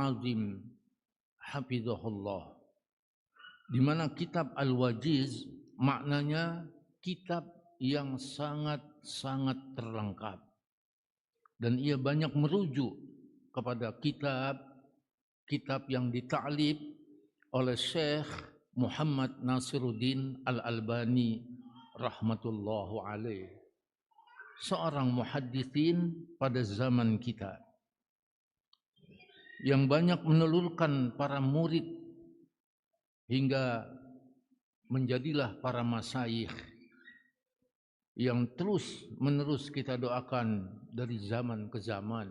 Azim hafizahullah, di mana kitab Al-Wajiz maknanya kitab yang sangat-sangat terlengkap, dan ia banyak merujuk kepada kitab yang dita'lif oleh Syekh Muhammad Nasiruddin Al-Albani rahmatullahu alaih, seorang muhadditsin pada zaman kita yang banyak menelurkan para murid hingga menjadilah para masyayikh yang terus menerus kita doakan dari zaman ke zaman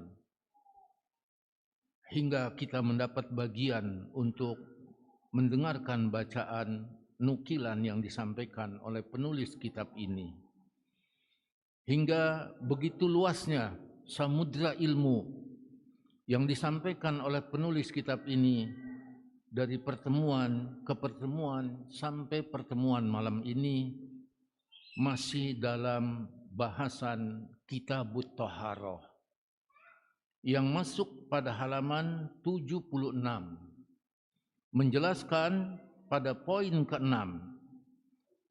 hingga kita mendapat bagian untuk mendengarkan bacaan nukilan yang disampaikan oleh penulis kitab ini. Hingga begitu luasnya samudra ilmu yang disampaikan oleh penulis kitab ini, dari pertemuan ke pertemuan sampai pertemuan malam ini masih dalam bahasan Kitabut Thaharah yang masuk pada halaman 76, menjelaskan pada poin ke-6,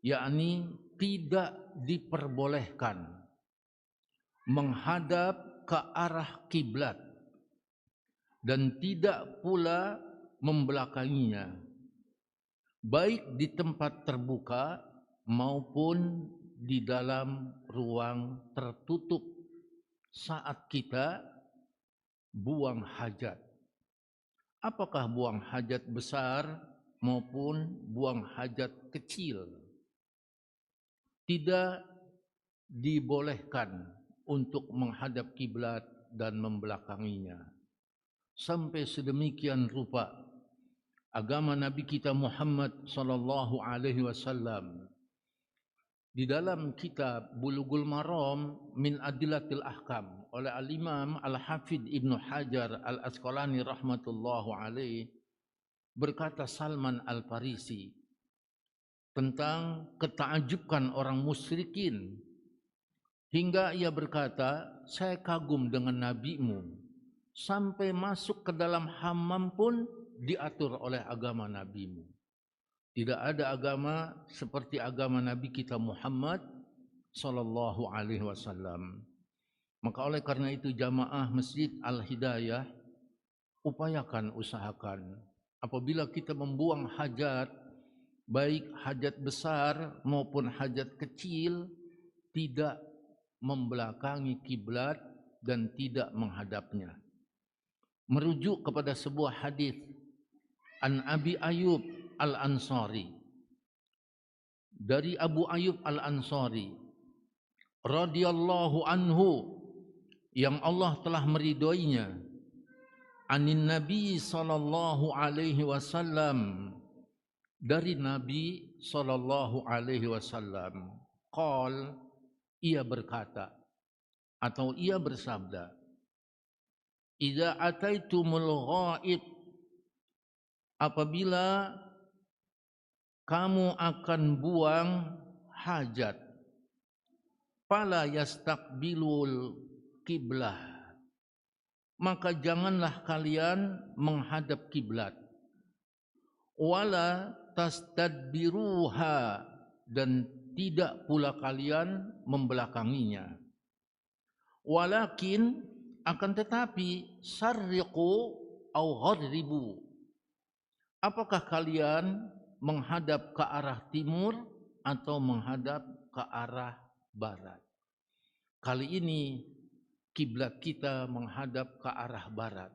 yakni tidak diperbolehkan menghadap ke arah kiblat dan tidak pula membelakanginya, baik di tempat terbuka maupun di dalam ruang tertutup saat kita buang hajat. Apakah buang hajat besar maupun buang hajat kecil, tidak dibolehkan untuk menghadap kiblat dan membelakanginya. Sampai sedemikian rupa agama Nabi kita Muhammad sallallahu alaihi wasallam di dalam kitab Bulughul Maram min Adillatil Ahkam oleh Al-Imam Al-Hafidh Ibnu Hajar Al-Asqalani rahmatullahu alaih, berkata Salman Al-Farisi tentang ketakjubkan orang musyrikin, hingga ia berkata, saya kagum dengan nabimu, sampai masuk ke dalam hammam pun diatur oleh agama nabimu. Tidak ada agama seperti agama Nabi kita Muhammad sallallahu alaihi wasallam. Maka oleh karena itu jamaah Masjid Al-Hidayah, usahakan apabila kita membuang hajat, baik hajat besar maupun hajat kecil, tidak membelakangi kiblat dan tidak menghadapnya. Merujuk kepada sebuah hadis an Abi Ayyub Al-Ansari, dari Abu Ayyub Al-Ansari radhiyallahu anhu, yang Allah telah meridhoinya, anin Nabi sallallahu alaihi wasallam, dari Nabi sallallahu alaihi wasallam, qol, ia berkata atau ia bersabda, idza ataitumul ghaib, apabila kamu akan buang hajat, fala yastaqbilul kiblah, maka janganlah kalian menghadap kiblat, wala tastadbiruha, dan tidak pula kalian membelakanginya, walakin, akan tetapi, sarriqu au ghadribu, apakah kalian menghadap ke arah timur atau menghadap ke arah barat. Kali ini kiblat kita menghadap ke arah barat,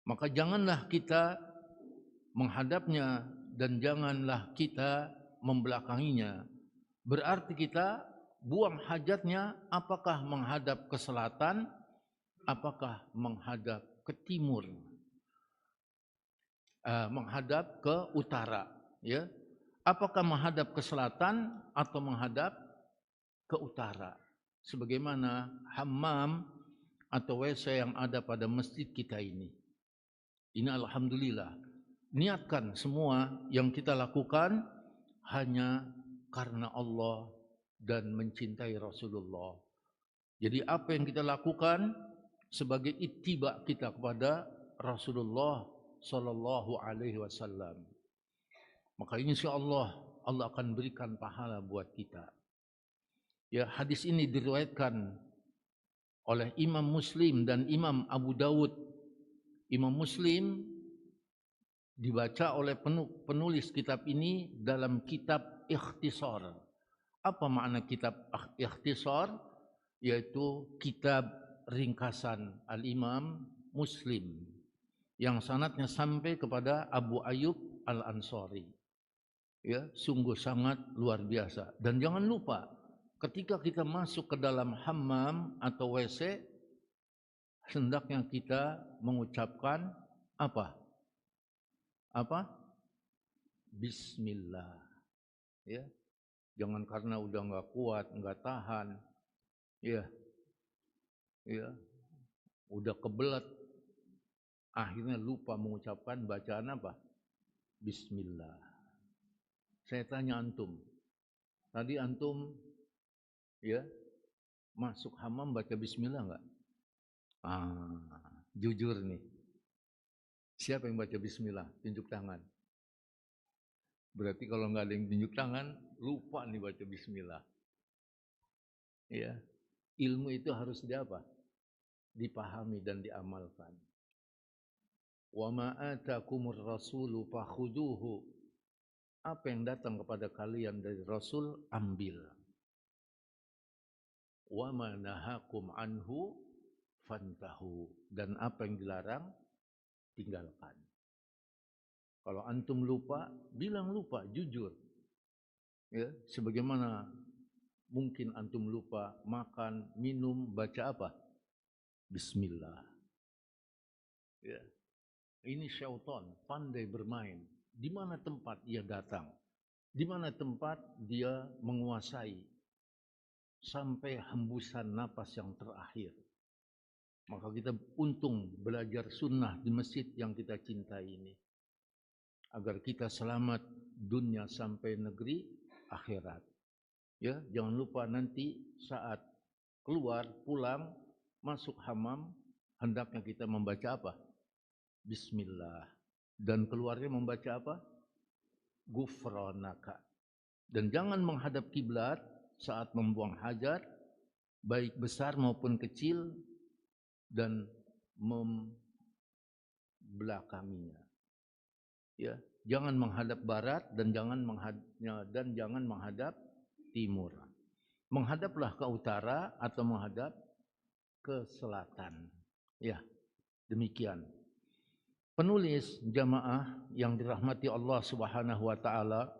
maka janganlah kita menghadapnya dan janganlah kita membelakanginya. Berarti kita buang hajatnya apakah menghadap ke selatan, apakah menghadap ke timur, menghadap ke utara, ya. Apakah menghadap ke selatan atau menghadap ke utara, sebagaimana hammam atau WC yang ada pada masjid kita ini. Ini alhamdulillah, niatkan semua yang kita lakukan hanya karena Allah dan mencintai Rasulullah. Jadi apa yang kita lakukan sebagai ittiba kita kepada Rasulullah sallallahu alaihi wasallam. Maka insyaallah Allah akan berikan pahala buat kita. Ya, hadis ini diriwayatkan oleh Imam Muslim dan Imam Abu Dawud. Imam Muslim dibaca oleh penulis kitab ini dalam kitab Ikhtisar. Apa makna kitab Ikhtisar? Yaitu kitab ringkasan Al-Imam Muslim yang sanadnya sampai kepada Abu Ayyub Al-Ansari. Ya, sungguh sangat luar biasa. Dan jangan lupa, ketika kita masuk ke dalam hammam atau WC, hendaknya kita mengucapkan apa? Apa? Bismillah. Ya, jangan karena udah nggak kuat, nggak tahan, ya, udah kebelet, akhirnya lupa mengucapkan bacaan apa? Bismillah. Saya tanya antum, tadi antum ya masuk hammam baca Bismillah nggak? Jujur nih, siapa yang baca Bismillah? Tunjuk tangan. Berarti kalau nggak ada yang tunjuk tangan, lupa nih baca Bismillah. Ya, ilmu itu harus dipahami dan diamalkan. Wa ma atakumur rasulu fakhuduhu. Apa yang datang kepada kalian dari Rasul, ambil. Wa ma nahakum anhu fantahu. Dan apa yang dilarang, tinggalkan. Kalau antum lupa, bilang lupa, jujur. Ya, sebagaimana mungkin antum lupa makan, minum, baca apa? Bismillah. Ya. Ini syaitan pandai bermain. Di mana tempat ia datang? Di mana tempat dia menguasai sampai hembusan napas yang terakhir. Maka kita untung belajar sunnah di masjid yang kita cintai ini, agar kita selamat dunia sampai negeri akhirat. Ya, jangan lupa nanti saat keluar, pulang, masuk hammam, hendaknya kita membaca apa? Bismillah. Dan keluarnya membaca apa? Gufranaka. Dan jangan menghadap kiblat saat membuang hajat, baik besar maupun kecil, dan membelakanginya. Ya, jangan menghadap barat dan jangan menghadap timur. Menghadaplah ke utara atau menghadap ke selatan. Ya, demikian. Penulis jamaah yang dirahmati Allah Subhanahu wa taala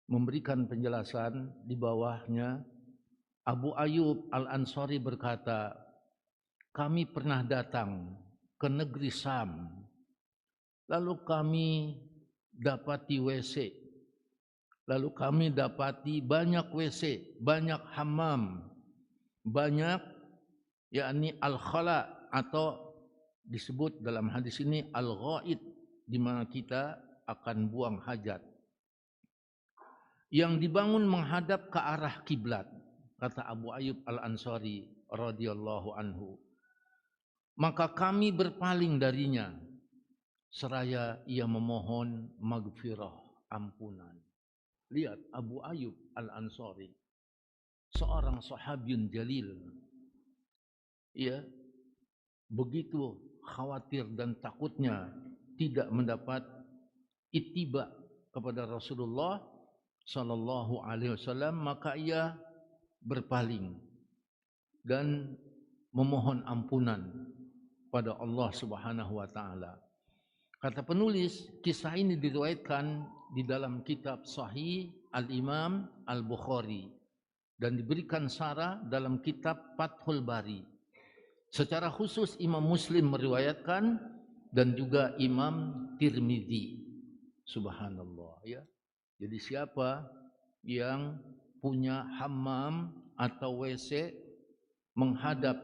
memberikan penjelasan di bawahnya. Abu Ayyub Al-Ansari berkata, kami pernah datang ke negeri Sam, lalu kami dapati WC, lalu kami dapati banyak WC, banyak hammam, banyak yakni al-khala atau disebut dalam hadis ini al-ghaid, di mana kita akan buang hajat, yang dibangun menghadap ke arah kiblat, kata Abu Ayyub Al-Ansari radhiyallahu anhu. Maka kami berpaling darinya seraya ia memohon maghfirah, ampunan. Lihat Abu Ayyub Al-Ansari, seorang sahabiyun jalil, ya, begitu khawatir dan takutnya tidak mendapat ittiba kepada Rasulullah sallallahu alaihi wasallam, maka ia berpaling dan memohon ampunan pada Allah Subhanahu wa taala. Kata penulis, kisah ini diriwayatkan di dalam kitab Sahih Al-Imam Al-Bukhari dan diberikan syarah dalam kitab Fathul Bari. Secara khusus Imam Muslim meriwayatkan dan juga Imam Tirmidzi. Subhanallah, ya. Jadi siapa yang punya hammam atau WC menghadap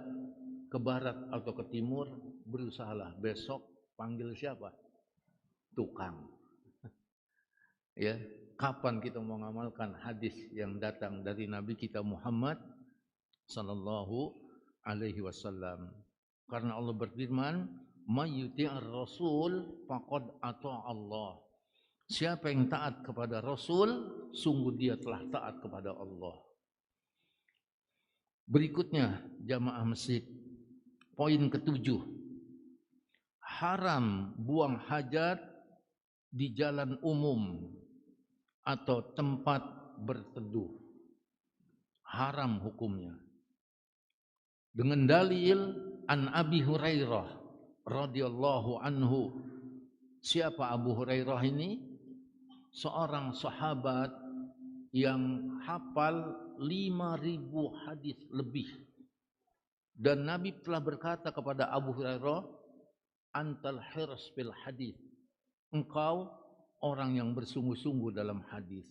ke barat atau ke timur, berusahalah besok panggil siapa? Tukang. Ya, kapan kita mau mengamalkan hadis yang datang dari Nabi kita Muhammad sallallahu alaihi wasallam? Karena Allah berfirman, may yuti'ir rasul faqad ata Allah. Siapa yang taat kepada Rasul, sungguh dia telah taat kepada Allah. Berikutnya jamaah masjid, poin ketujuh, haram buang hajat di jalan umum atau tempat berteduh. Haram hukumnya. Dengan dalil an Abi Hurairah radhiyallahu anhu. Siapa Abu Hurairah ini? Seorang sahabat yang hafal 5.000 hadis lebih. Dan Nabi telah berkata kepada Abu Hurairah, antal hirs bil hadis. Engkau orang yang bersungguh-sungguh dalam hadis.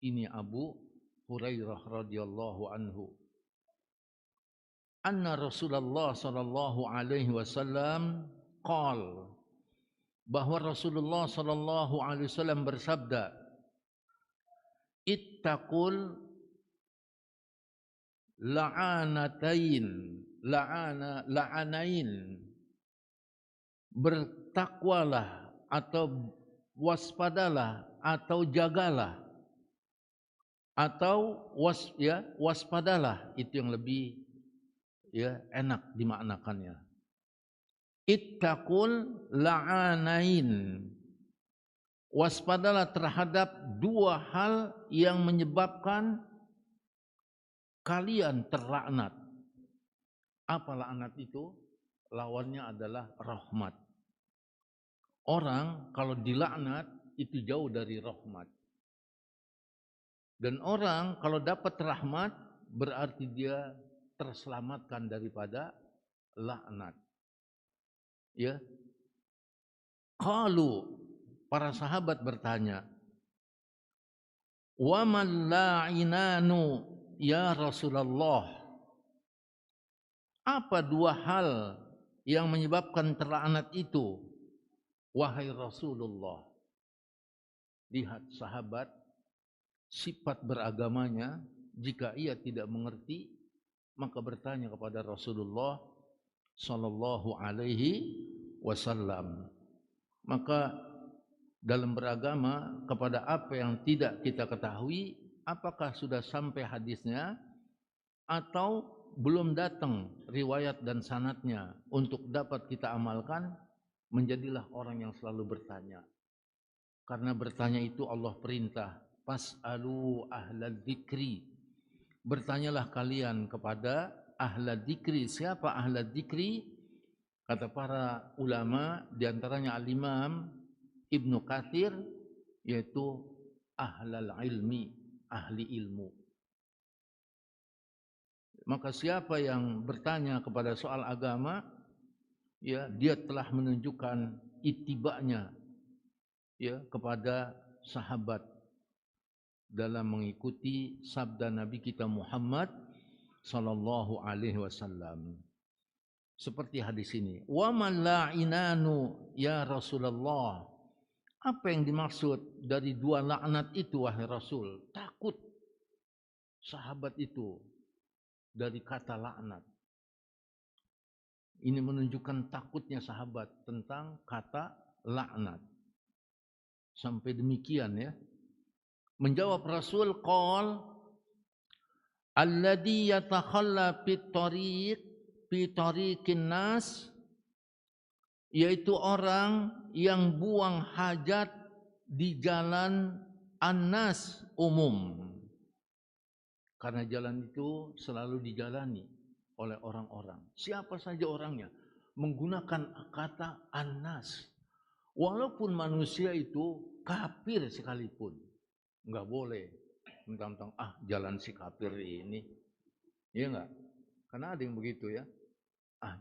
Ini Abu Hurairah radhiyallahu anhu. Anna Rasulullah sallallahu alaihi wasallam qala, bahwa Rasulullah sallallahu alaihi wasallam bersabda, ittaqul la'anain, bertakwalah atau waspadalah atau jagalah atau waspadalah, itu yang lebih enak dimaknakannya. Ittaqul la'anain, waspadalah terhadap dua hal yang menyebabkan kalian terlaknat. Apa laknat itu? Lawannya adalah rahmat. Orang kalau dilaknat itu jauh dari rahmat. Dan orang kalau dapat rahmat berarti dia terselamatkan daripada laknat. Ya. Qalu, para sahabat bertanya, wa man la'inanu ya Rasulullah. Apa dua hal yang menyebabkan terlaknat itu, wahai Rasulullah? Lihat sahabat, sifat beragamanya, jika ia tidak mengerti maka bertanya kepada Rasulullah sallallahu alaihi wasallam. Maka dalam beragama kepada apa yang tidak kita ketahui, apakah sudah sampai hadisnya atau belum datang riwayat dan sanadnya untuk dapat kita amalkan, menjadilah orang yang selalu bertanya. Karena bertanya itu Allah perintah, fas'alu ahlal dzikri. Bertanyalah kalian kepada ahlal dzikri. Siapa ahlal dzikri? Kata para ulama, diantaranya Al-Imam Ibnu Katsir, yaitu ahlal ilmi, ahli ilmu. Maka siapa yang bertanya kepada soal agama, dia telah menunjukkan itibaknya kepada sahabat dalam mengikuti sabda Nabi kita Muhammad sallallahu alaihi wasallam. Seperti hadis ini, wa man la'inanu ya Rasulullah. Apa yang dimaksud dari dua laknat itu wahai Rasul? Takut sahabat itu dari kata laknat. Ini menunjukkan takutnya sahabat tentang kata laknat. Sampai demikian ya. Menjawab Rasul, qol alladhi yatakhalla fi tariqin nas, yaitu orang yang buang hajat di jalan annas, umum. Karena jalan itu selalu dijalani oleh orang-orang. Siapa saja orangnya menggunakan kata annas. Walaupun manusia itu kafir sekalipun, enggak boleh mentang-mentang jalan si kafir ini. Iya enggak? Karena ada yang begitu ya.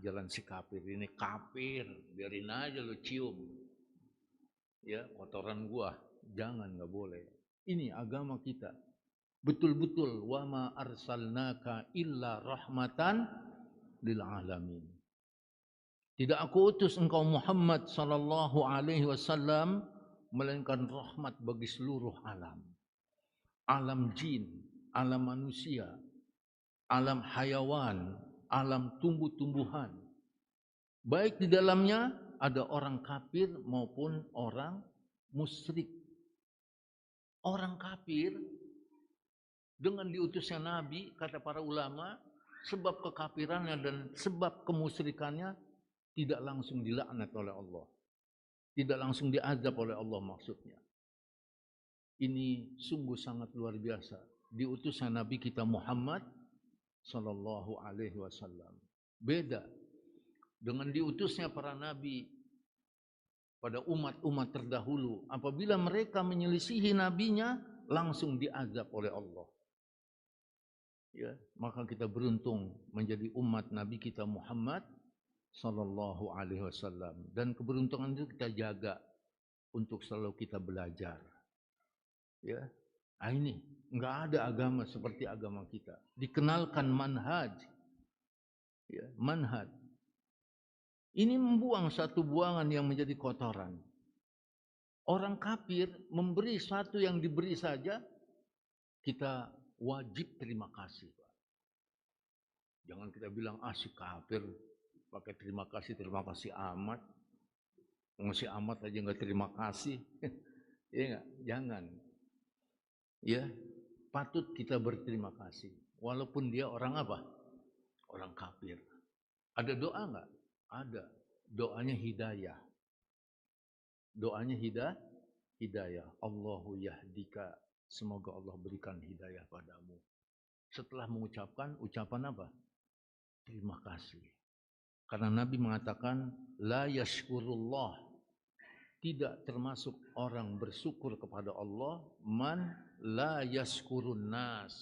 Jalan si kafir ini kafir, biarin aja lu cium. Ya, kotoran gua. Jangan, enggak boleh. Ini agama kita. Betul-betul wa ma arsalnaka illa rahmatan lil alamin. Tidak aku utus engkau Muhammad sallallahu alaihi wasallam melainkan rahmat bagi seluruh alam. Alam jin, alam manusia, alam hayawan, alam tumbuh-tumbuhan. Baik di dalamnya ada orang kafir maupun orang musyrik. Orang kafir dengan diutusnya Nabi, kata para ulama, sebab kekafirannya dan sebab kemusyrikannya tidak langsung dilaknat oleh Allah. Tidak langsung diazab oleh Allah maksudnya. Ini sungguh sangat luar biasa. Diutusnya Nabi kita Muhammad sallallahu alaihi wasallam. Beda dengan diutusnya para nabi pada umat-umat terdahulu. Apabila mereka menyelisihi nabinya, langsung diazab oleh Allah. Ya, maka kita beruntung menjadi umat Nabi kita Muhammad sallallahu alaihi wasallam, dan keberuntungan itu kita jaga untuk selalu kita belajar. Ya. Ini enggak ada agama seperti agama kita. Dikenalkan manhaj. Ya, manhaj. Ini membuang satu buangan yang menjadi kotoran. Orang kafir memberi satu yang diberi saja, kita wajib terima kasih. Jangan kita bilang si kafir pakai terima kasih amat. Ngasih amat aja enggak terima kasih. Ya enggak? Jangan. Ya, patut kita berterima kasih. Walaupun dia orang apa? Orang kafir. Ada doa enggak? Ada. Doanya hidayah. Doanya hidayah. Allahu yahdika. Semoga Allah berikan hidayah padamu. Setelah mengucapkan ucapan apa? Terima kasih. Karena Nabi mengatakan la yashkurullah. Tidak termasuk orang bersyukur kepada Allah man la yashkurun nas.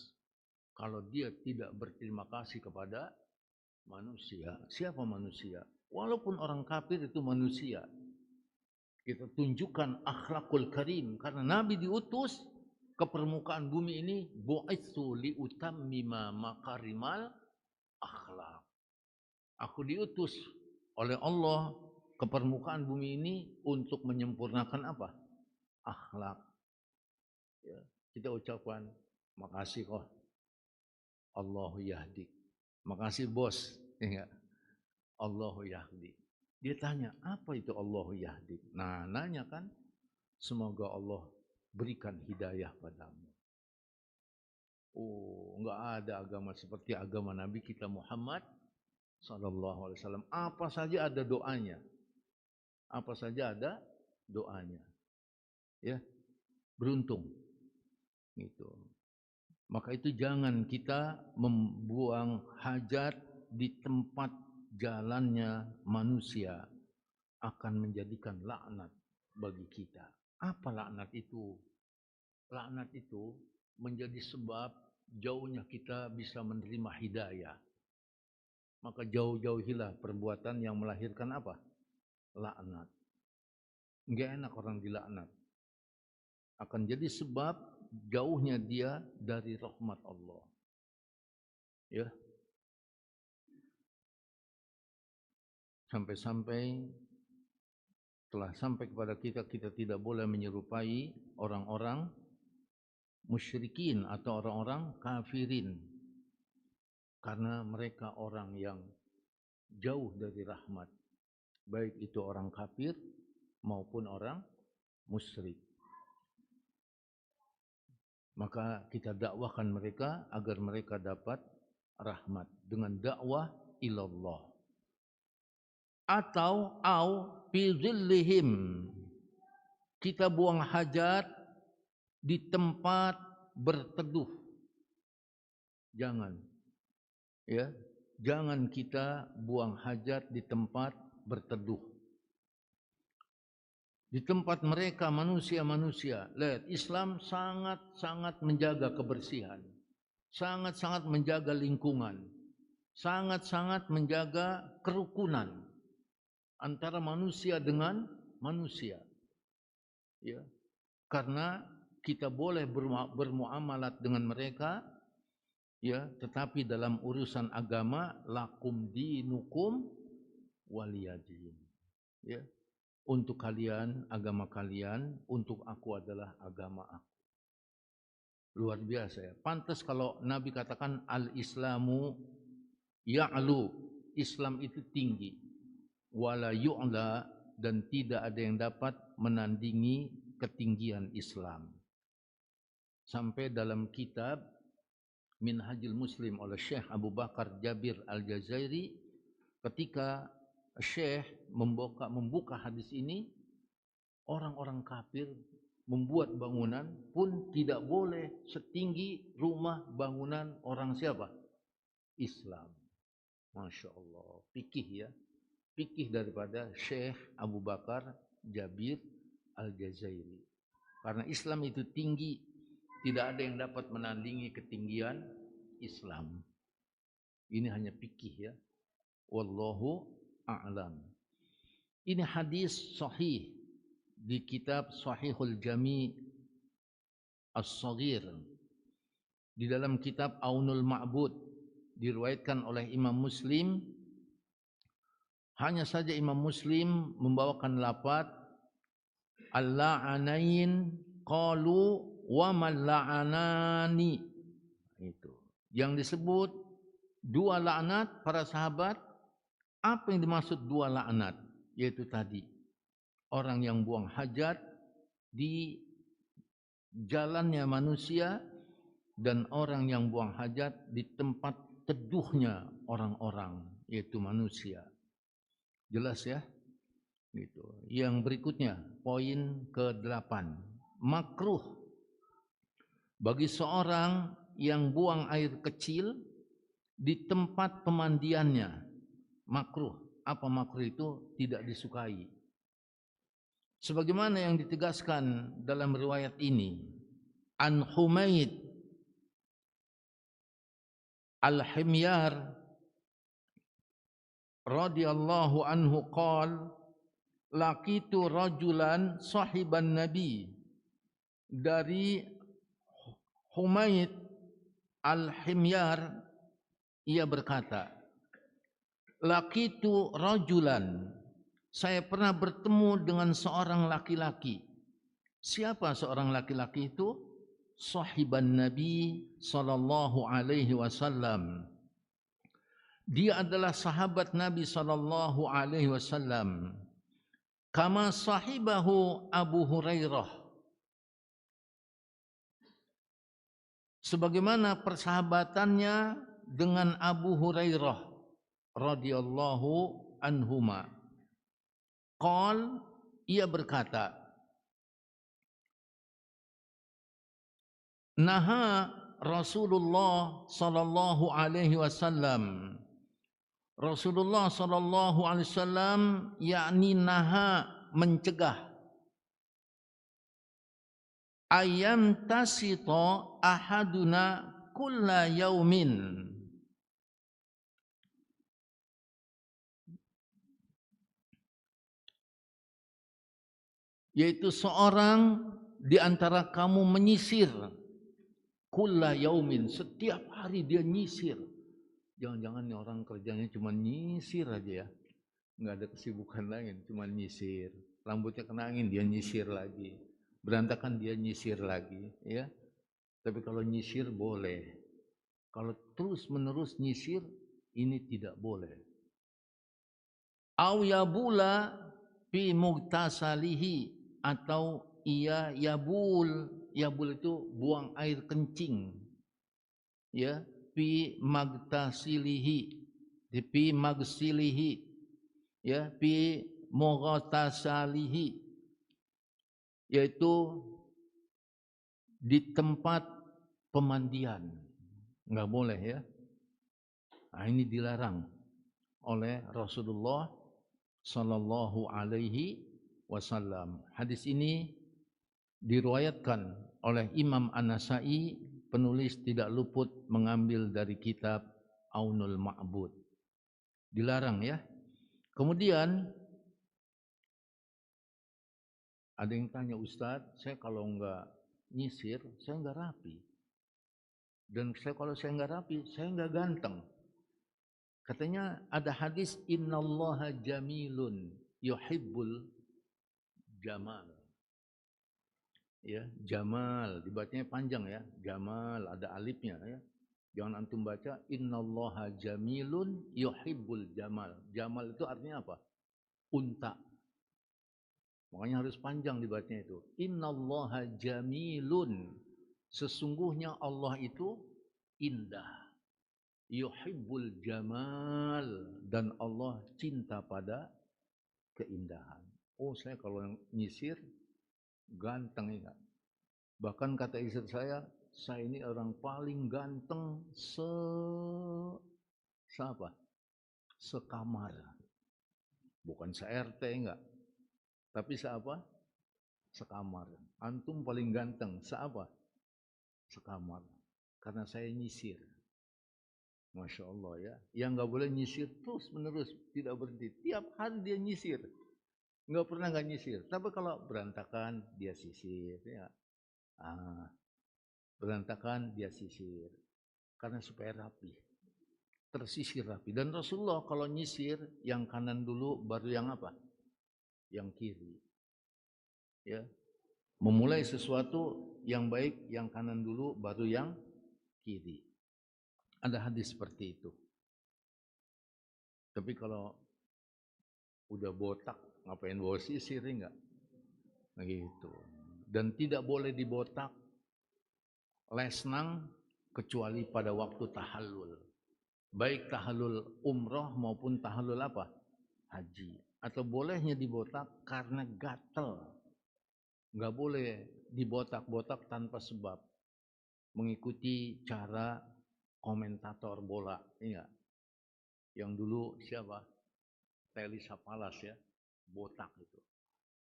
Kalau dia tidak berterima kasih kepada manusia. Siapa manusia? Walaupun orang kafir itu manusia. Kita tunjukkan akhlakul karim. Karena Nabi diutus ke permukaan bumi ini. Bu'itsu liutammima makarimal akhlak. Aku diutus oleh Allah ke permukaan bumi ini untuk menyempurnakan apa? Akhlak. Ya, kita ucapkan makasih kok. Allahu yahdi. Makasih bos. Ya, Allahu yahdi. Dia tanya, apa itu Allahu yahdi? Nah, nanya kan, semoga Allah berikan hidayah padamu. Oh, enggak ada agama seperti agama Nabi kita Muhammad sallallahu alaihi wasallam. Apa saja ada doanya. Apa saja ada doanya. Ya, beruntung. Gitu. Maka itu jangan kita membuang hajat di tempat jalannya manusia, akan menjadikan laknat bagi kita. Apa laknat itu? Laknat itu menjadi sebab jauhnya kita bisa menerima hidayah. Maka jauh-jauhilah perbuatan yang melahirkan apa? Laknat. Enggak enak orang dilaknat. Akan jadi sebab jauhnya dia dari rahmat Allah. Ya. Sampai-sampai telah sampai kepada kita, kita tidak boleh menyerupai orang-orang musyrikin atau orang-orang kafirin. Karena mereka orang yang jauh dari rahmat. Baik itu orang kafir maupun orang musyrik. Maka kita dakwahkan mereka agar mereka dapat rahmat dengan dakwah ilallah. Atau fi zillihim, kita buang hajat di tempat berteduh. Jangan. Ya, jangan kita buang hajat di tempat berteduh. Di tempat mereka manusia-manusia. Lihat, Islam sangat-sangat menjaga kebersihan. Sangat-sangat menjaga lingkungan. Sangat-sangat menjaga kerukunan antara manusia dengan manusia. Ya. Karena kita boleh bermuamalat dengan mereka, ya, tetapi dalam urusan agama lakum dinukum waliyadin. Ya. Untuk kalian agama kalian, untuk aku adalah agama aku. Luar biasa ya. Pantas kalau Nabi katakan al-Islamu ya'lu, Islam itu tinggi. wala yu'la, dan tidak ada yang dapat menandingi ketinggian Islam. Sampai dalam kitab Minhajul Muslim oleh Syekh Abu Bakar Jabir Al-Jazairi, ketika Syekh membuka hadis ini, orang-orang kafir membuat bangunan pun tidak boleh setinggi rumah bangunan orang siapa? Islam. Masya Allah, fikih ya, fikih daripada Syekh Abu Bakar Jabir Al-Jazairi. Karena Islam itu tinggi, tidak ada yang dapat menandingi ketinggian Islam. Ini hanya fikih ya. Wallahu a'lam. Ini hadis sahih di kitab Sahihul Jami' As-Saghir. Di dalam kitab Aunul Ma'bud diriwayatkan oleh Imam Muslim. Hanya saja Imam Muslim membawakan lafaz al-la'anain qalu wa man la'anani. Itu. Yang disebut dua laknat para sahabat. Apa yang dimaksud dua laknat? Yaitu tadi orang yang buang hajat di jalannya manusia dan orang yang buang hajat di tempat teduhnya orang-orang, yaitu manusia. Jelas ya? Gitu. Yang berikutnya, poin ke-8. Makruh bagi seorang yang buang air kecil di tempat pemandiannya. Makruh. Apa makruh itu? Tidak disukai. Sebagaimana yang ditegaskan dalam riwayat ini, An Humaid Al-Himyar radhiyallahu anhu qala laqitu rajulan sahiban nabi. Dari Humaid Al-Himyar, ia berkata, laqitu rajulan, saya pernah bertemu dengan seorang laki-laki. Siapa seorang laki-laki itu? Sahiban Nabi sallallahu alaihi wasallam. Dia adalah sahabat Nabi sallallahu alaihi wasallam. Kama sahibahu Abu Hurairah. Sebagaimana persahabatannya dengan Abu Hurairah radhiyallahu anhuma. Qal, ia berkata, naha Rasulullah sallallahu alaihi wasallam. Rasulullah sallallahu alaihi wasallam yakni naha, mencegah, ayam tasita ahaduna kulla yaumin, yaitu seorang di antara kamu menyisir, kulla yaumin, setiap hari dia nyisir. Jangan-jangan nih orang kerjanya cuma nyisir aja ya, nggak ada kesibukan lain, cuma nyisir. Rambutnya kena angin dia nyisir lagi, berantakan dia nyisir lagi, ya. Tapi kalau nyisir boleh. Kalau terus menerus nyisir, ini tidak boleh. Au yabula fi mugtasalihi, atau ia yabul. Yabul itu buang air kencing, ya. Fi magtasilihi, fi magsilihi, ya, fi mugtasalihi, yaitu di tempat pemandian. Enggak boleh ya. Nah, ini dilarang oleh Rasulullah sallallahu alaihi wasallam. Hadis ini diriwayatkan oleh Imam An-Nasa'i, penulis tidak luput mengambil dari kitab Aunul Ma'bud. Dilarang ya. Kemudian ada yang tanya, Ustadz, saya kalau enggak nyisir, saya enggak rapi. Dan kalau saya enggak rapi, saya enggak ganteng. Katanya ada hadis, innallaha jamilun yuhibbul jamal. Ya, jamal dibacanya panjang ya, jamal ada alifnya ya. Jangan antum baca innallaha jamilun yuhibbul jamal. Jamal itu artinya apa? unta. Makanya harus panjang dibacanya itu. Innallaha jamilun. Sesungguhnya Allah itu indah. Yuhibbul jamal. Dan Allah cinta pada keindahan. Oh, saya kalau nyisir ganteng ya. Bahkan kata istri saya ini orang paling ganteng sekamar. Bukan se-RT enggak. Tapi seapa? Sekamar. Antum paling ganteng. Seapa? Sekamar. Karena saya nyisir. Masya Allah ya. Yang nggak boleh nyisir terus menerus. Tidak berhenti. Tiap hari dia nyisir. Nggak pernah nggak nyisir. Tapi kalau berantakan dia sisir. Ya. Berantakan dia sisir. Karena supaya rapi. Tersisir rapi. Dan Rasulullah kalau nyisir yang kanan dulu baru yang apa? Yang kiri. Ya. Memulai sesuatu yang baik yang kanan dulu baru yang kiri. Ada hadis seperti itu. Tapi kalau udah botak ngapain bawa sisir enggak? Begitu. Dan tidak boleh dibotak lesnang kecuali pada waktu tahallul. Baik tahallul umroh maupun tahallul apa? Haji. Atau bolehnya dibotak karena gatel. Enggak boleh dibotak-botak tanpa sebab. Mengikuti cara komentator bola, iya. Yang dulu siapa? Telisa Palas ya, botak itu.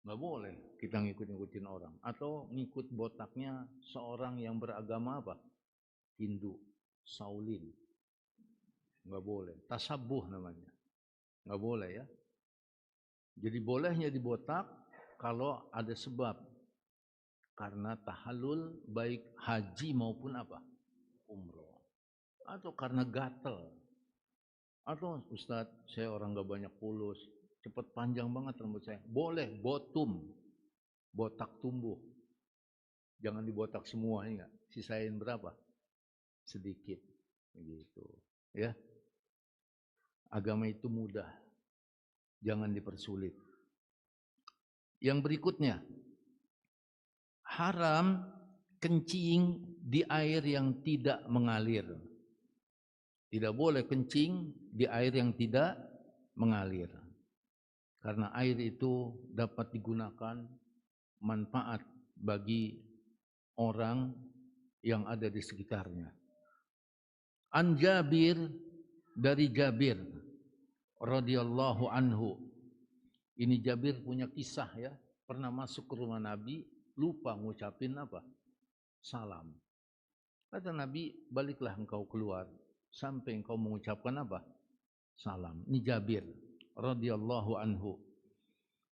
Enggak boleh kita ngikut-ngikutin orang. Atau ngikut botaknya seorang yang beragama apa? Hindu, Shaolin. Enggak boleh. Tasabuh namanya. Enggak boleh ya. Jadi bolehnya dibotak kalau ada sebab. Karena tahallul baik haji maupun apa? Umroh. Atau karena gatel. Atau Ustadz, saya orang gak banyak pulus. Cepat panjang banget rambut saya. Boleh, botum. Botak tumbuh. Jangan dibotak semua, ya. Sisain berapa? Sedikit. Begitu. Ya. Agama itu mudah. Jangan dipersulit. Yang berikutnya. Haram kencing di air yang tidak mengalir. Tidak boleh kencing di air yang tidak mengalir. Karena air itu dapat digunakan manfaat bagi orang yang ada di sekitarnya. An Jabir, dari Jabir radhiyallahu anhu. Ini Jabir punya kisah ya. Pernah masuk ke rumah Nabi, lupa ngucapin apa? Salam. Kata Nabi, baliklah engkau keluar sampai engkau mengucapkan apa? Salam. Ini Jabir radhiyallahu anhu.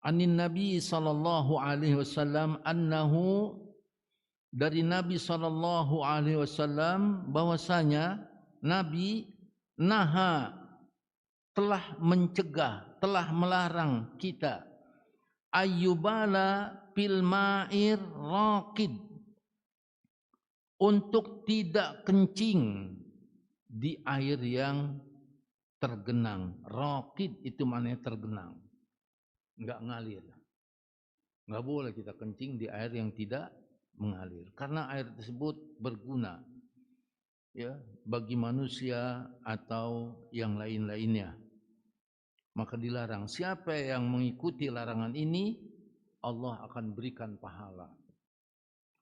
Anin Nabi sallallahu alaihi wasallam annahu, dari Nabi sallallahu alaihi wasallam bahwasanya Nabi naha, telah mencegah, telah melarang kita ayyubala fil ma'ir raqid, untuk tidak kencing di air yang tergenang. Raqid itu maknanya tergenang, enggak ngalir. Enggak boleh kita kencing di air yang tidak mengalir, karena air tersebut berguna ya bagi manusia atau yang lain-lainnya. Maka dilarang. Siapa yang mengikuti larangan ini, Allah akan berikan pahala.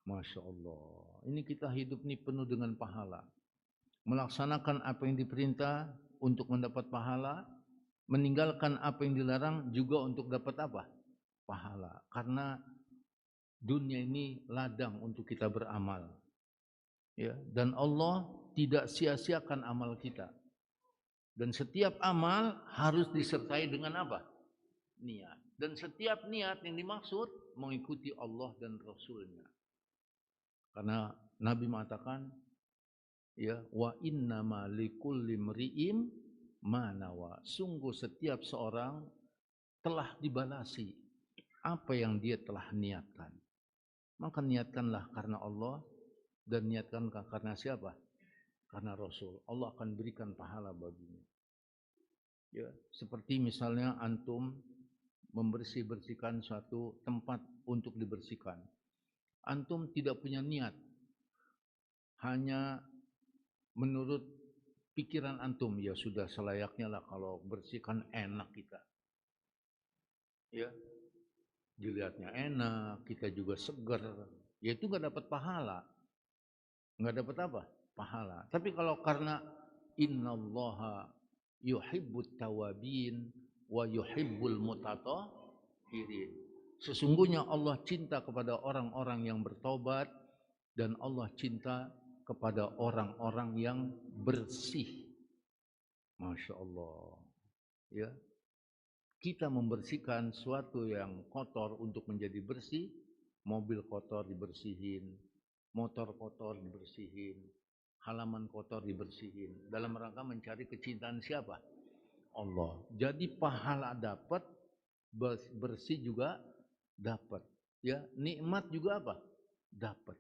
Masya Allah. Ini kita hidup ini penuh dengan pahala. Melaksanakan apa yang diperintah untuk mendapat pahala. Meninggalkan apa yang dilarang juga untuk dapat apa? Pahala. Karena dunia ini ladang untuk kita beramal. Ya, dan Allah tidak sia-siakan amal kita. Dan setiap amal harus disertai dengan apa? Niat. Dan setiap niat yang dimaksud mengikuti Allah dan Rasulnya. Karena Nabi mengatakan, ya, wa innama likulli mri'in ma nawa. Sungguh setiap seorang telah dibalasi apa yang dia telah niatkan. Maka niatkanlah karena Allah dan niatkanlah karena siapa? Karena Rasul. Allah akan berikan pahala baginya. Ya, seperti misalnya antum membersihkan suatu tempat untuk dibersihkan. Antum tidak punya niat, hanya menurut pikiran antum, ya sudah selayaknya lah kalau bersihkan, enak kita. Ya, dilihatnya enak, kita juga seger. Ya itu nggak dapat pahala. Nggak dapat apa? Pahala. Tapi kalau karena innallaha yuhibbut tawabin wa yuhibbul mutatahhirin. Sesungguhnya Allah cinta kepada orang-orang yang bertobat dan Allah cinta kepada orang-orang yang bersih. Masya Allah. Ya, kita membersihkan suatu yang kotor untuk menjadi bersih. Mobil kotor dibersihin, motor kotor dibersihin, halaman kotor dibersihin. Dalam rangka mencari kecintaan siapa? Allah. Jadi pahala dapat, bersih juga dapat. Ya, nikmat juga apa? Dapat.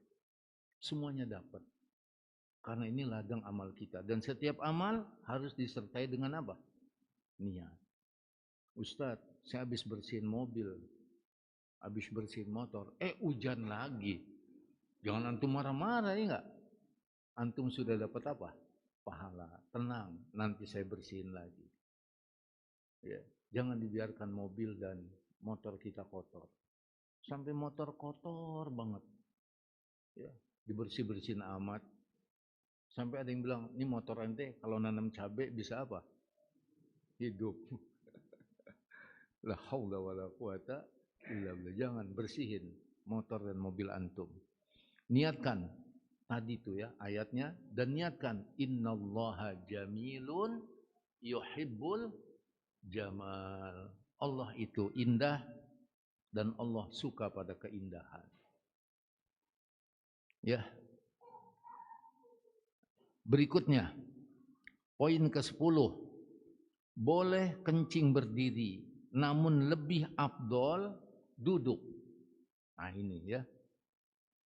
Semuanya dapat. Karena ini ladang amal kita. Dan setiap amal harus disertai dengan apa? Niat. Ustadz, saya habis bersihin mobil, habis bersihin motor, hujan lagi. Jangan antum marah-marah, ya enggak? Antum sudah dapat apa? Pahala. Tenang, nanti saya bersihin lagi. Ya, jangan dibiarkan mobil dan motor kita kotor. Sampai motor kotor banget. Ya, dibersih-bersihin amat. Sampai ada yang bilang, ini motor ente kalau nanam cabai bisa apa? Hidup. La haula wala quwata illa billah. Jangan bersihin motor dan mobil antum. Niatkan tadi itu ya ayatnya, dan niatkan innallaha jamilun yuhibbul jamal. Allah itu indah dan Allah suka pada keindahan. Ya. Berikutnya, poin ke-10. Boleh kencing berdiri, namun lebih afdol duduk. Nah ini ya.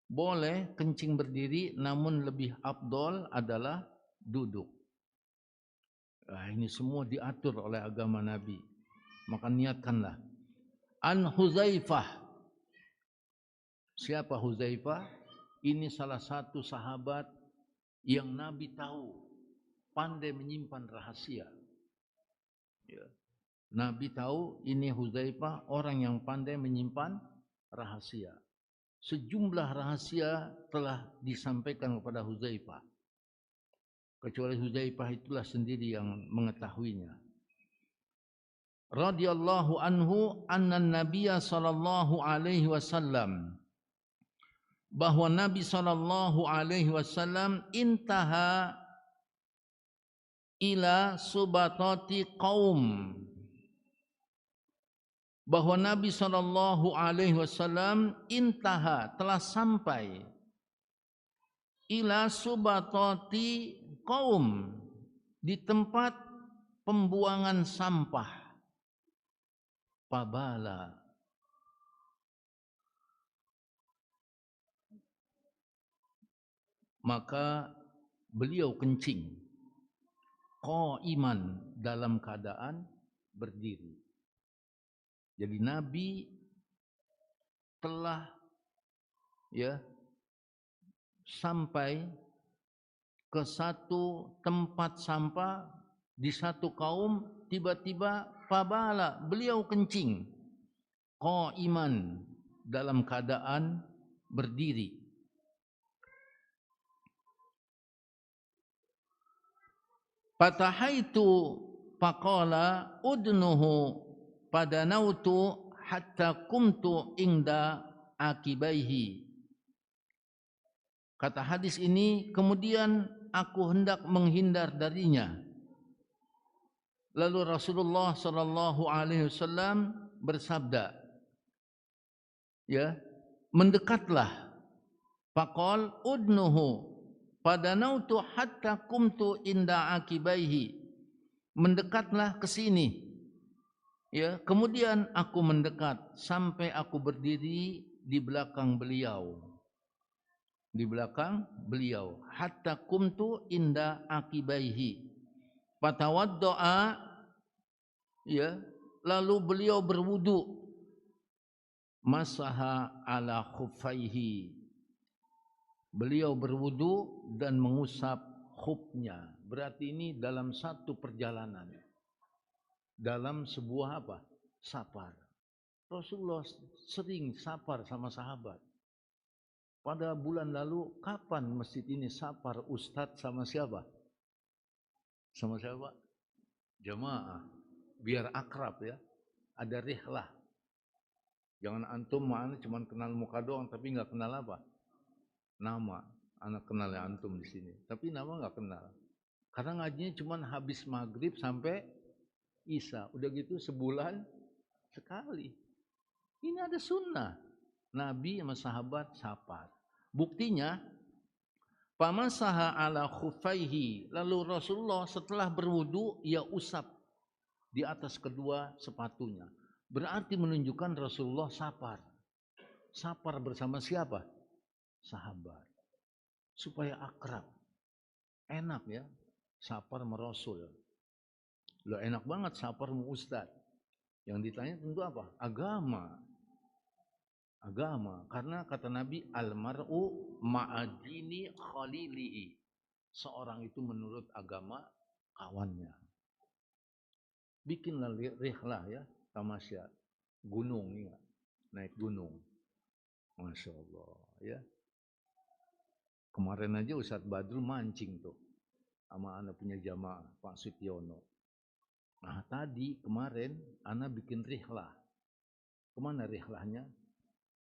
Boleh kencing berdiri, namun lebih afdol adalah duduk. Nah ini semua diatur oleh agama Nabi. Maka niatkanlah. An Huzaifah. Siapa Huzaifah? Ini salah satu sahabat yang Nabi tahu pandai menyimpan rahasia. Ya. Nabi tahu ini Huzaifah orang yang pandai menyimpan rahasia. Sejumlah rahasia telah disampaikan kepada Huzaifah. Kecuali Huzaifah itulah sendiri yang mengetahuinya. Radhiyallahu anhu anna Nabiyya sallallahu alaihi wasallam, bahwa Nabi sallallahu alaihi wasallam intaha ila subatati qaum, bahwa Nabi sallallahu alaihi wasallam intaha telah sampai ila subatati qaum, di tempat pembuangan sampah. Pabala, maka beliau kencing qaiman, dalam keadaan berdiri. Jadi Nabi telah ya sampai ke satu tempat sampah di satu kaum, tiba-tiba fabala, beliau kencing qaiman, dalam keadaan berdiri. Fatahaitu faqala udnuhu padanautu hatta kumtu ingda akibaihi. Kata hadis ini, kemudian aku hendak menghindar darinya. Lalu Rasulullah sallallahu alaihi wasallam bersabda, ya, mendekatlah. Faqal udnuhu padanautu hatta kumtu inda akibaihi. Mendekatlah ke sini. Ya, kemudian aku mendekat sampai aku berdiri di belakang beliau. Di belakang beliau. Hatta kumtu inda akibaihi. Fatawaddo'a, ya, lalu beliau berwudu. masaha ala khuffaihi. Beliau berwudu dan mengusap khufnya. Berarti ini dalam satu perjalanan. Dalam sebuah apa? Safar. Rasulullah sering safar sama sahabat. Pada bulan lalu, kapan masjid ini safar ustadz sama siapa? Sama siapa? Jamaah. Biar akrab ya. Ada rihlah. Jangan antum mana cuma kenal muka doang tapi nggak kenal apa? Nama. Anak kenal ya antum di sini. Tapi nama nggak kenal. Karena ngajinya cuma habis maghrib sampai isya. Udah gitu sebulan sekali. Ini ada sunnah. Nabi sama sahabat safar. Buktinya, pamasaha ala khuffaihi. Lalu Rasulullah setelah berwudu, ia usap di atas kedua sepatunya. Berarti menunjukkan Rasulullah safar. Safar bersama siapa? Sahabat. Supaya akrab. Enak ya, safar sama Rasul. Loh enak banget safar sama Ustaz. Yang ditanya tentu apa? Agama. Agama. Karena kata Nabi, almar'u ma'adini khalilihi. Seorang itu menurut agama kawannya. Bikinlah rihlah ya, tamasya. Gunung ya. Naik gunung. Masya Allah ya. Kemarin aja Ustaz Badrul mancing tuh. Sama anak punya jamaah, Pak Sutyono. Nah tadi kemarin anak bikin rihlah. Kemana rihlahnya?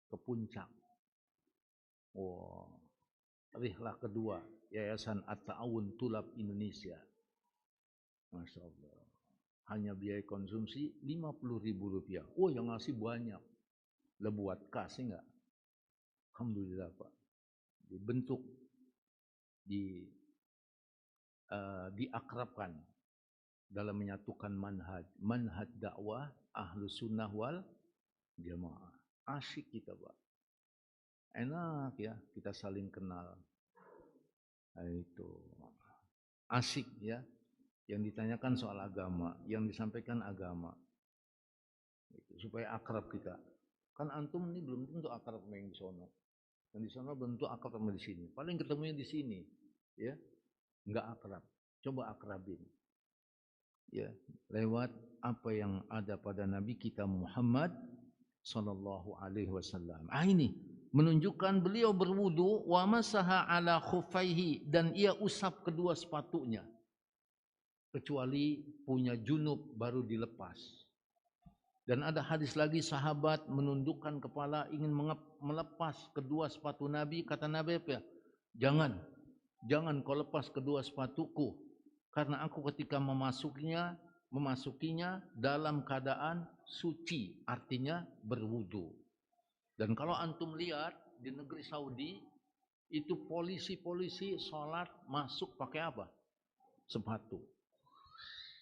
Ke puncak. Wow. Rihlah kedua, Yayasan At-Ta'awun Tulab Indonesia. Masya Allah. Hanya biaya konsumsi Rp50.000. Oh yang ngasih banyak. Lah buat kasih enggak? Alhamdulillah Pak. Dibentuk, diakrabkan dalam menyatukan manhaj dakwah ahlus sunnah wal jamaah. Asyik kita Pak. Enak ya kita saling kenal. Nah, itu asyik ya. Yang ditanyakan soal agama, yang disampaikan agama. Itu, supaya akrab kita. Kan antum ini belum tentu akrab sama yang di sono. Yang di sono belum tentu akrab sama di sini. Paling ketemunya di sini, ya. Enggak akrab. Coba akrabin. Ya, lewat apa yang ada pada Nabi kita Muhammad sallallahu alaihi wasallam. Ini menunjukkan beliau berwudu wa masaha ala khuffaihi dan ia usap kedua sepatunya. Kecuali punya junub baru dilepas. Dan ada hadis lagi sahabat menundukkan kepala ingin melepas kedua sepatu Nabi. Kata Nabi apa? Jangan kau lepas kedua sepatuku. Karena aku ketika memasukinya dalam keadaan suci. Artinya berwudu. Dan kalau antum lihat di negeri Saudi, itu polisi-polisi sholat masuk pakai apa? Sepatu.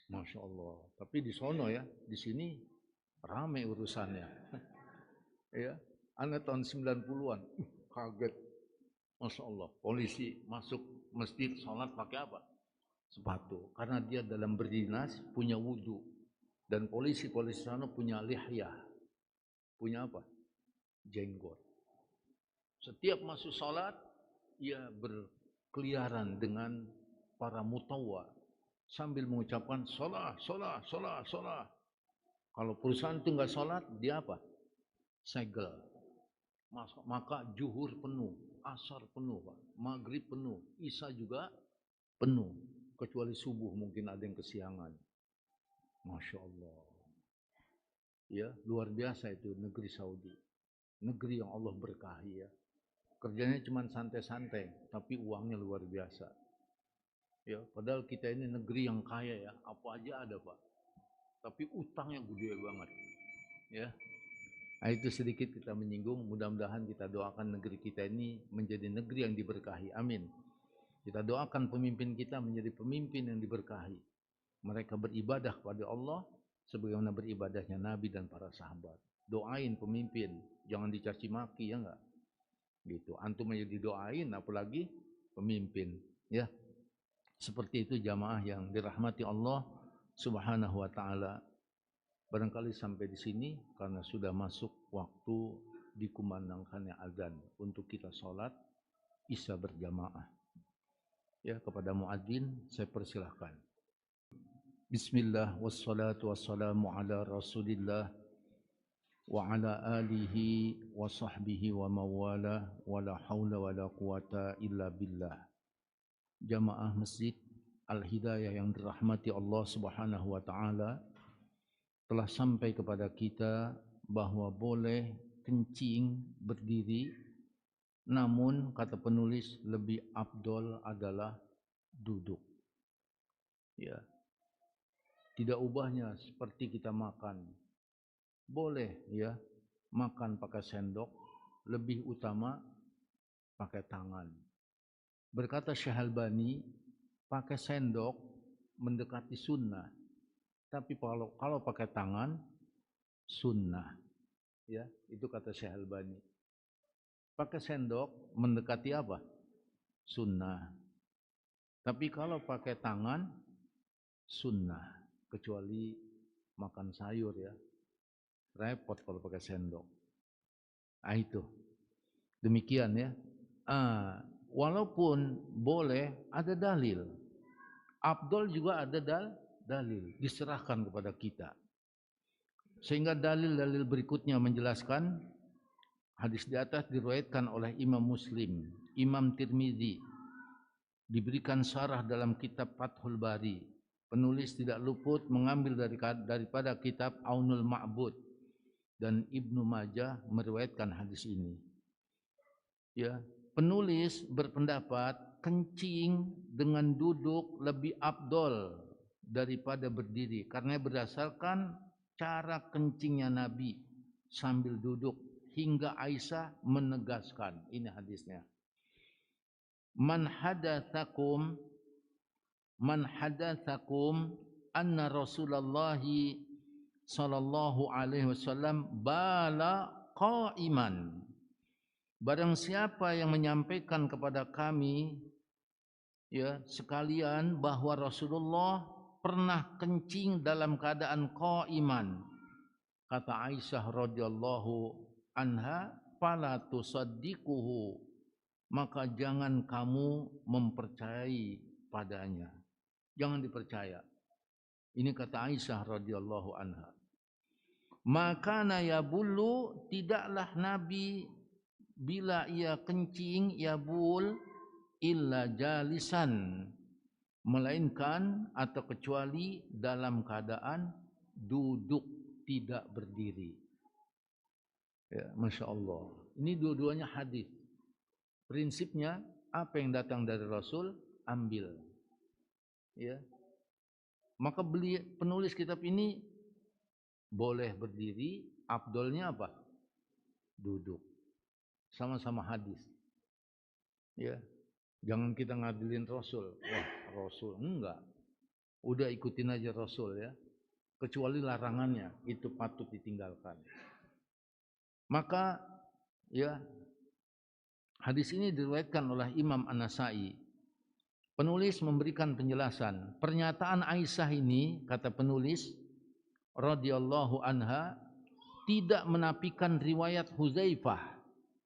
Masya Allah. Tapi di sono ya, di sini ramai urusannya. Ya, anak tahun 90-an, kaget. Masya Allah, polisi masuk masjid sholat pakai apa? Sepatu. Karena dia dalam berdinas punya wudu. Dan polisi-polisi sana punya lihyah. Punya apa? Jenggot. Setiap masuk sholat, ia berkeliaran dengan para mutawwa. Sambil mengucapkan sholat. Kalau perusahaan itu enggak sholat, dia apa? Segel. Maka juhur penuh, asar penuh, maghrib penuh, isya juga penuh. Kecuali subuh mungkin ada yang kesiangan. Masya Allah. Ya, luar biasa itu negeri Saudi. Negeri yang Allah berkahi ya. Kerjanya cuma santai-santai, tapi uangnya luar biasa. Ya, padahal kita ini negeri yang kaya ya, apa aja ada Pak. Tapi utangnya gede banget. Ya. Nah, itu sedikit kita menyinggung, mudah-mudahan kita doakan negeri kita ini menjadi negeri yang diberkahi. Amin. Kita doakan pemimpin kita menjadi pemimpin yang diberkahi. Mereka beribadah kepada Allah sebagaimana beribadahnya Nabi dan para sahabat. Doain pemimpin, jangan dicaci maki ya enggak. Gitu. Antum aja didoain apalagi pemimpin, ya. Seperti itu jamaah yang dirahmati Allah Subhanahu wa taala. Barangkali sampai di sini karena sudah masuk waktu dikumandangkannya azan untuk kita sholat Isya berjamaah. Ya, kepada muadzin saya persilahkan. Bismillah wassalatu wassalamu ala Rasulillah wa ala alihi wa sahbihi wa mawala wa la hawla wa la quwata illa billah. Jamaah Masjid Al-Hidayah yang dirahmati Allah Subhanahu wa taala, telah sampai kepada kita bahwa boleh kencing berdiri, namun kata penulis lebih afdol adalah duduk. Ya. Tidak ubahnya seperti kita makan. Boleh ya makan pakai sendok, lebih utama pakai tangan. Berkata Syekh Albani, pakai sendok mendekati sunnah. Tapi kalau pakai tangan sunnah. Ya, itu kata Syekh Albani. Pakai sendok mendekati apa? Sunnah. Tapi kalau pakai tangan sunnah, kecuali makan sayur ya. Repot kalau pakai sendok. Ah itu. Demikian ya. Walaupun boleh ada dalil. Afdol juga ada dalil. Diserahkan kepada kita. Sehingga dalil-dalil berikutnya menjelaskan hadis di atas diriwayatkan oleh Imam Muslim, Imam Tirmizi, diberikan syarah dalam kitab Fathul Bari. Penulis tidak luput mengambil daripada kitab Aunul Ma'bud, dan Ibnu Majah meriwayatkan hadis ini. Ya, penulis berpendapat kencing dengan duduk lebih afdol daripada berdiri karena berdasarkan cara kencingnya Nabi sambil duduk, hingga Aisyah menegaskan, ini hadisnya, Man hadatsakum anna Rasulullah sallallahu alaihi wasallam bala qa'iman. Barang siapa yang menyampaikan kepada kami ya sekalian bahwa Rasulullah pernah kencing dalam keadaan qa'iman, kata Aisyah radhiyallahu anha, fala tusaddiquhu, maka jangan kamu mempercayai padanya. Jangan dipercaya. Ini kata Aisyah radhiyallahu anha. Maka yabulu, tidaklah Nabi bila ia kencing yabul illa jalisan, melainkan atau kecuali dalam keadaan duduk, tidak berdiri. Ya, Masya Allah. Ini dua-duanya hadis. Prinsipnya apa yang datang dari Rasul ambil. Ya. Maka penulis kitab ini boleh berdiri, afdolnya apa? Duduk. Sama-sama hadis. Ya. Jangan kita ngadilin Rasul. Wah, Rasul enggak. Udah ikutin aja Rasul ya. Kecuali larangannya itu patut ditinggalkan. Maka ya, hadis ini diriwayatkan oleh Imam An-Nasa'i. Penulis memberikan penjelasan. Pernyataan Aisyah ini, kata penulis radhiyallahu anha, tidak menafikan riwayat Huzaifah,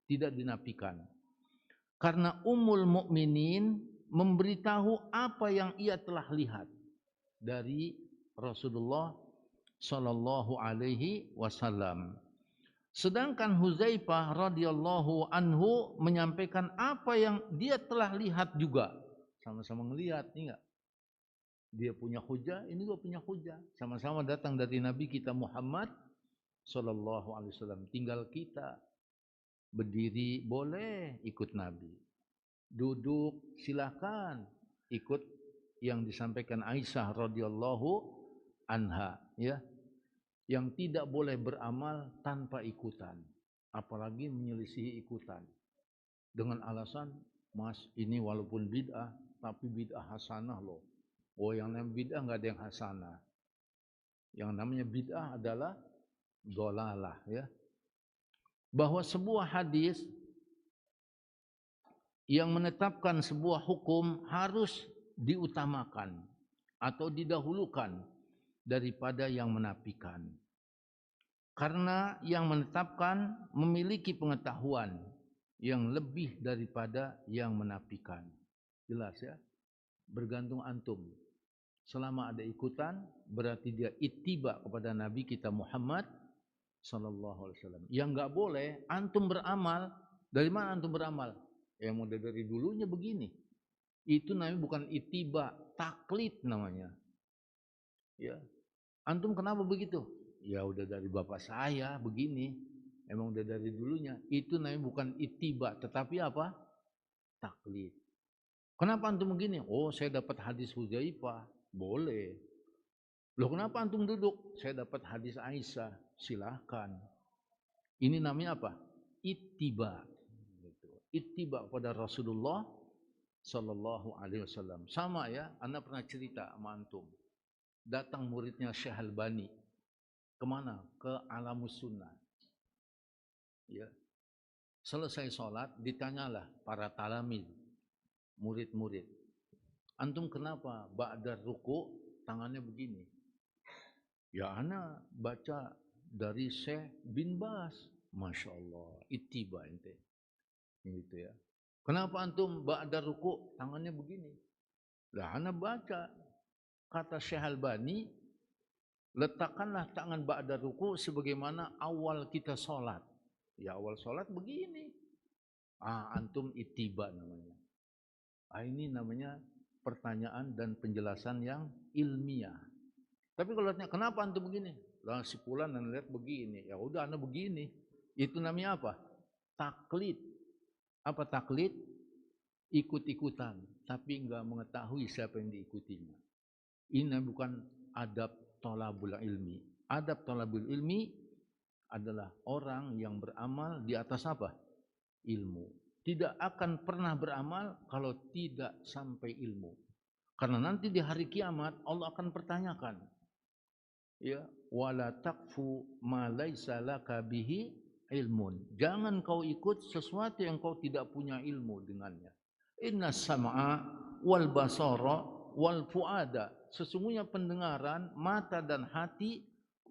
tidak dinafikan. Karena Ummul Mukminin memberitahu apa yang ia telah lihat dari Rasulullah sallallahu alaihi wasallam. Sedangkan Huzaifah radhiyallahu anhu menyampaikan apa yang dia telah lihat juga. Sama-sama melihat, enggak? Dia punya hujah, ini juga punya hujah. Sama-sama datang dari Nabi kita Muhammad sallallahu alaihi wasallam. Tinggal kita berdiri boleh ikut Nabi. Duduk silakan ikut yang disampaikan Aisyah radhiyallahu anha, ya. Yang tidak boleh beramal tanpa ikutan, apalagi menyelisihi ikutan dengan alasan, Mas, ini walaupun bid'ah tapi bid'ah hasanah loh. Oh, yang namanya bid'ah enggak ada yang hasanah. Yang namanya bid'ah adalah dhalalah, ya. Bahwa sebuah hadis yang menetapkan sebuah hukum harus diutamakan atau didahulukan daripada yang menafikan. Karena yang menetapkan memiliki pengetahuan yang lebih daripada yang menafikan. Jelas ya? Bergantung antum. Selama ada ikutan, berarti dia ittiba kepada Nabi kita Muhammad sallallahu alaihi wasallam. Yang enggak boleh antum beramal, dari mana antum beramal? Yang udah dari dulunya begini. Itu namanya bukan ittiba, taklid namanya. Ya. Antum kenapa begitu? Ya udah dari bapak saya begini. Emang udah dari dulunya. Itu namanya bukan ittiba, tetapi apa? Taklid. Kenapa antum begini? Oh, saya dapat hadis Hudzaifah. Boleh. Loh, kenapa antum duduk? Saya dapat hadis Aisyah. Silahkan. Ini namanya apa? Ittiba. Ittiba pada Rasulullah sallallahu alaihi wasallam. Sama ya, Anda pernah cerita sama antum. Datang muridnya Syekh Albani. Kemana? Ke Alamus Sunnah. Ya. Selesai sholat, ditanyalah para talamid, murid-murid. Antum kenapa ba'da ruku tangannya begini? Ya ana baca dari Syekh bin Bas. Masya Allah, ittiba ente. Gitu ya. Kenapa antum ba'da ruku tangannya begini? Lah ana baca kata Syekh Albani, letakkanlah tangan ba'da ruku sebagaimana awal kita sholat. Ya awal sholat begini. Antum ittiba namanya. Ini namanya pertanyaan dan penjelasan yang ilmiah. Tapi kalau tanya kenapa antum begini? Lah si fulan dan lihat begini. Ya udah ana begini. Itu namanya apa? Taklid. Apa taklid? Ikut-ikutan, tapi enggak mengetahui siapa yang diikutinya. Ini bukan adab thalabul ilmi. Adab thalabul ilmi adalah orang yang beramal di atas apa? Ilmu. Tidak akan pernah beramal kalau tidak sampai ilmu. Karena nanti di hari kiamat Allah akan pertanyakan. Ya, wala taqfu ma laisa laka bihi ilmun. Jangan kau ikut sesuatu yang kau tidak punya ilmu dengannya. Inna sam'a wal basara wal fuada. Sesungguhnya pendengaran, mata dan hati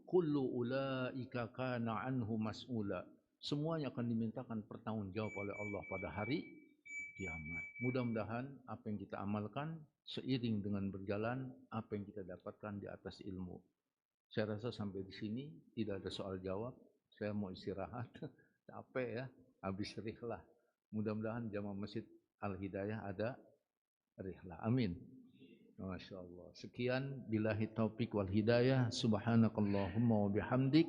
kullu ulaika kana anhu mas'ula. Semuanya akan dimintakan pertanggungjawab oleh Allah pada hari kiamat. Mudah-mudahan apa yang kita amalkan seiring dengan berjalan apa yang kita dapatkan di atas ilmu. Saya rasa sampai di sini tidak ada soal jawab. Saya mau istirahat. Capek ya, habis rihlah. Mudah-mudahan jamaah Masjid Al-Hidayah ada rihlah. Amin. Masya Allah. Sekian billahi taufik wal hidayah. Subhanakallahumma wa bihamdik.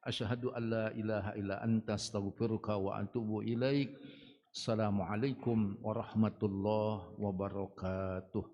Asyhadu an la ilaha illa anta astaghfiruka wa atubu ilaik. Assalamualaikum warahmatullahi wabarakatuh.